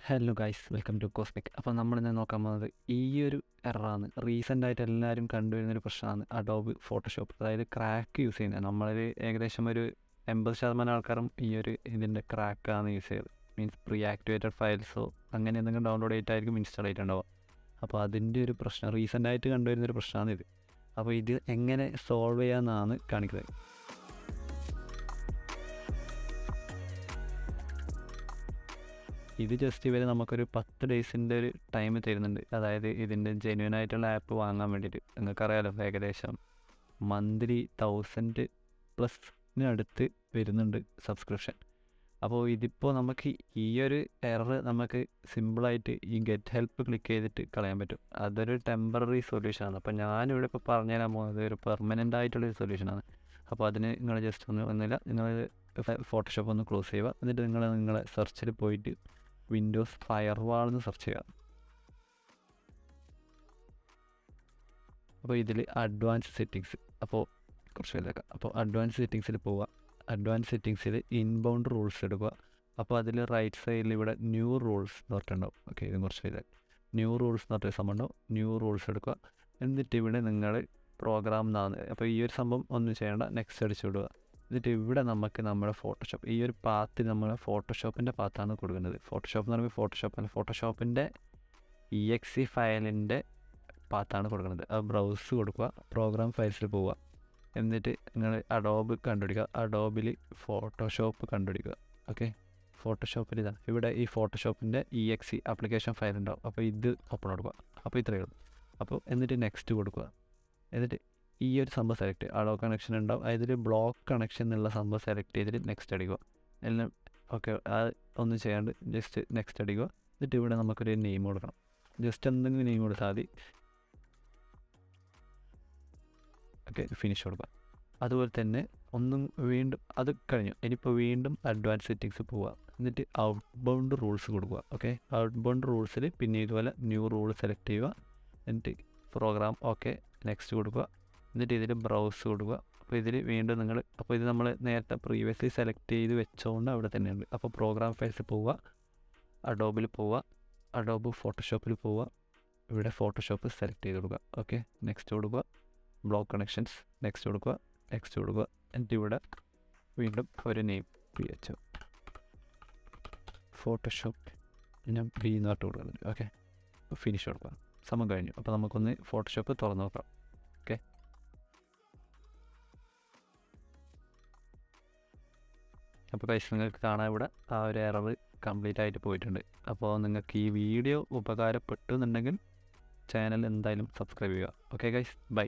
Hello guys, welcome to Cosmic. അപ്പോൾ നമ്മളിന്ന് നോക്കാൻ പോകുന്നത് ഈ ഒരു എററാണ്. റീസെൻ്റായിട്ട് എല്ലാവരും കണ്ടുവരുന്നൊരു പ്രശ്നമാണ് അഡോബ് ഫോട്ടോഷോപ്പ്. അതായത് ക്രാക്ക് യൂസ് ചെയ്യുന്നത്. നമ്മളിൽ ഏകദേശം ഒരു 80% ആൾക്കാരും ഈ ഒരു ഇതിൻ്റെ ക്രാക്കാണ് യൂസ് ചെയ്തത്. മീൻസ് പ്രീ ആക്ടിവേറ്റഡ് ഫയൽസോ അങ്ങനെ എന്തെങ്കിലും ഡൗൺലോഡ് ചെയ്തിട്ടായിരിക്കും ഇൻസ്റ്റാൾ ചെയ്തിട്ടുണ്ടാവുക. അപ്പോൾ അതിൻ്റെ ഒരു പ്രശ്നം റീസെൻ്റായിട്ട് കണ്ടുവരുന്നൊരു പ്രശ്നമാണിത്. അപ്പോൾ ഇത് എങ്ങനെ സോൾവ് ചെയ്യാമെന്നാണ് കാണിക്കുന്നത്. ഇത് ജസ്റ്റ് ഇവർ നമുക്കൊരു 10 ഡേയ്സിൻ്റെ ഒരു ടൈം തരുന്നുണ്ട്. അതായത് ഇതിൻ്റെ ജെന്യൂൻ ആയിട്ടുള്ള ആപ്പ് വാങ്ങാൻ വേണ്ടിയിട്ട്. നിങ്ങൾക്കറിയാലോ, ഏകദേശം മന്ത്ലി 1000+ അടുത്ത് വരുന്നുണ്ട് സബ്സ്ക്രിപ്ഷൻ. അപ്പോൾ ഇതിപ്പോൾ നമുക്ക് ഈ ഒരു എറർ നമുക്ക് സിമ്പിളായിട്ട് ഈ ഗെറ്റ് ഹെൽപ്പ് ക്ലിക്ക് ചെയ്തിട്ട് കളയാൻ പറ്റും. അതൊരു ടെമ്പററി സൊല്യൂഷനാണ്. അപ്പോൾ ഞാനിവിടെ ഇപ്പോൾ പറഞ്ഞു തരാൻ പോകുന്നത് ഒരു പെർമനൻ്റ് ആയിട്ടുള്ളൊരു സൊല്യൂഷനാണ്. അപ്പോൾ അതിന് നിങ്ങൾ ജസ്റ്റ് ഒന്നുമില്ല, നിങ്ങൾ ഫോട്ടോഷോപ്പ് ഒന്ന് ക്ലോസ് ചെയ്യുക. എന്നിട്ട് നിങ്ങളെ സെർച്ചിൽ പോയിട്ട് വിൻഡോസ് ഫയർവാൾ എന്ന് സെർച്ച് ചെയ്യുക. അപ്പോൾ ഇതിൽ അഡ്വാൻസ് സെറ്റിങ്സ്, അപ്പോൾ കുറച്ച് വലുതാക്കാം. അപ്പോൾ അഡ്വാൻസ് സെറ്റിങ്സിൽ പോവുക. അഡ്വാൻസ് സെറ്റിങ്സിൽ ഇൻബൗണ്ട് റൂൾസ് എടുക്കുക. അപ്പോൾ അതിൽ റൈറ്റ് സൈഡിൽ ഇവിടെ ന്യൂ റൂൾസ് എന്ന് പറഞ്ഞിട്ടുണ്ടാവും. ഓക്കെ, ഇത് കുറച്ച് വലുതായി. ന്യൂ റൂൾസ് എന്ന് പറഞ്ഞൊരു സംഭവം ഉണ്ടാവും. ന്യൂ റൂൾസ് എടുക്കുക. എന്നിട്ട് ഇവിടെ നിങ്ങൾ പ്രോഗ്രാം എന്നാണ്. അപ്പോൾ ഈ ഒരു സംഭവം ഒന്നും ചെയ്യേണ്ട, നെക്സ്റ്റ് അടിച്ചു വിടുക. എന്നിട്ട് ഇവിടെ നമുക്ക് നമ്മുടെ ഫോട്ടോഷോപ്പ്, ഈ ഒരു പാത്ത് നമ്മൾ ഫോട്ടോഷോപ്പിൻ്റെ പാത്താണ് കൊടുക്കുന്നത്. ഫോട്ടോഷോപ്പ് എന്ന് പറയുമ്പോൾ ഫോട്ടോഷോപ്പിൻ്റെ EXE ഫയലിൻ്റെ പാത്താണ് കൊടുക്കുന്നത്. അത് ബ്രൗസ് കൊടുക്കുക, പ്രോഗ്രാം ഫയൽസിൽ പോവുക. എന്നിട്ട് നിങ്ങൾ അഡോബ് കണ്ടുപിടിക്കുക. അഡോബിൽ ഫോട്ടോഷോപ്പ് കണ്ടുപിടിക്കുക. ഓക്കെ, ഫോട്ടോഷോപ്പിൽ ഇതാണ്. ഇവിടെ ഈ ഫോട്ടോഷോപ്പിൻ്റെ EXE ആപ്ലിക്കേഷൻ ഫയൽ ഉണ്ടാവും. അപ്പോൾ ഇത് ഓപ്പൺ കൊടുക്കുക. അപ്പോൾ ഇത്രയേ ഉള്ളൂ. അപ്പോൾ എന്നിട്ട് നെക്സ്റ്റ് കൊടുക്കുക. എന്നിട്ട് ഈ ഒരു സംഭവം സെലക്ട് ചെയ്യുക. അഡോ കണക്ഷൻ ഉണ്ടാവും. അതിൽ ബ്ലോക്ക് കണക്ഷൻ എന്നുള്ള സംഭവം സെലക്ട് ചെയ്തിട്ട് നെക്സ്റ്റ് അടിക്കുക. എല്ലാം ഓക്കെ, അത് ഒന്നും ചെയ്യാണ്ട് ജസ്റ്റ് നെക്സ്റ്റ് അടിക്കുക. എന്നിട്ട് ഇവിടെ നമുക്കൊരു നെയിം കൊടുക്കണം. ജസ്റ്റ് എന്തെങ്കിലും നെയിം കൊടുത്താൽ മതി. ഓക്കെ, ഫിനിഷ് കൊടുക്കുക. അതുപോലെ തന്നെ വീണ്ടും അത് കഴിഞ്ഞു. ഇനിയിപ്പോൾ വീണ്ടും അഡ്വാൻസ് സെറ്റിങ്സ് പോവുക. എന്നിട്ട് ഔട്ട് ബൗണ്ട് റൂൾസ് കൊടുക്കുക. ഓക്കെ, ഔട്ട് ബൗണ്ട് റൂൾസിൽ പിന്നെ ഇതുപോലെ ന്യൂ റൂൾ സെലക്ട് ചെയ്യുക. എന്നിട്ട് പ്രോഗ്രാം ഓക്കെ, നെക്സ്റ്റ് കൊടുക്കുക. എന്നിട്ട് ഇതിൽ ബ്രൗസ് കൊടുക്കുക. അപ്പോൾ ഇതിൽ വീണ്ടും അപ്പോൾ ഇത് നമ്മൾ നേരത്തെ പ്രീവിയസ്ലി സെലക്ട് ചെയ്ത് വെച്ചതുകൊണ്ട് അവിടെ തന്നെയുണ്ട്. അപ്പോൾ പ്രോഗ്രാം ഫയൽസിൽ പോവുക, അഡോബിൽ പോവുക, അഡോബ് ഫോട്ടോഷോപ്പിൽ പോവുക. ഇവിടെ ഫോട്ടോഷോപ്പ് സെലക്ട് ചെയ്ത് കൊടുക്കുക. ഓക്കെ, നെക്സ്റ്റ് കൊടുക്കുക. ബ്ലോക്ക് കണക്ഷൻസ് നെക്സ്റ്റ് കൊടുക്കുക, നെക്സ്റ്റ് കൊടുക്കുക. എന്നിട്ട് ഇവിടെ വീണ്ടും ഒരു നെയിം PH ഫോട്ടോഷോപ്പ് ഞാൻ B എന്ന് പറഞ്ഞിട്ട് കൊടുക്കുന്നുണ്ട്. ഓക്കെ, ഫിനിഷ് കൊടുക്കുക. സമയം കഴിഞ്ഞു. അപ്പോൾ നമുക്കൊന്ന് ഫോട്ടോഷോപ്പ് തുറന്ന് നോക്കാം. ഓക്കെ, അപ്പോൾ പൈസ നിങ്ങൾക്ക് കാണാൻ ഇവിടെ ആ ഒരു എറർ കംപ്ലീറ്റ് ആയിട്ട് പോയിട്ടുണ്ട്. അപ്പോൾ നിങ്ങൾക്ക് ഈ വീഡിയോ ഉപകാരപ്പെട്ടു എന്നുണ്ടെങ്കിൽ ചാനൽ എന്തായാലും സബ്സ്ക്രൈബ് ചെയ്യുക. Okay guys, by.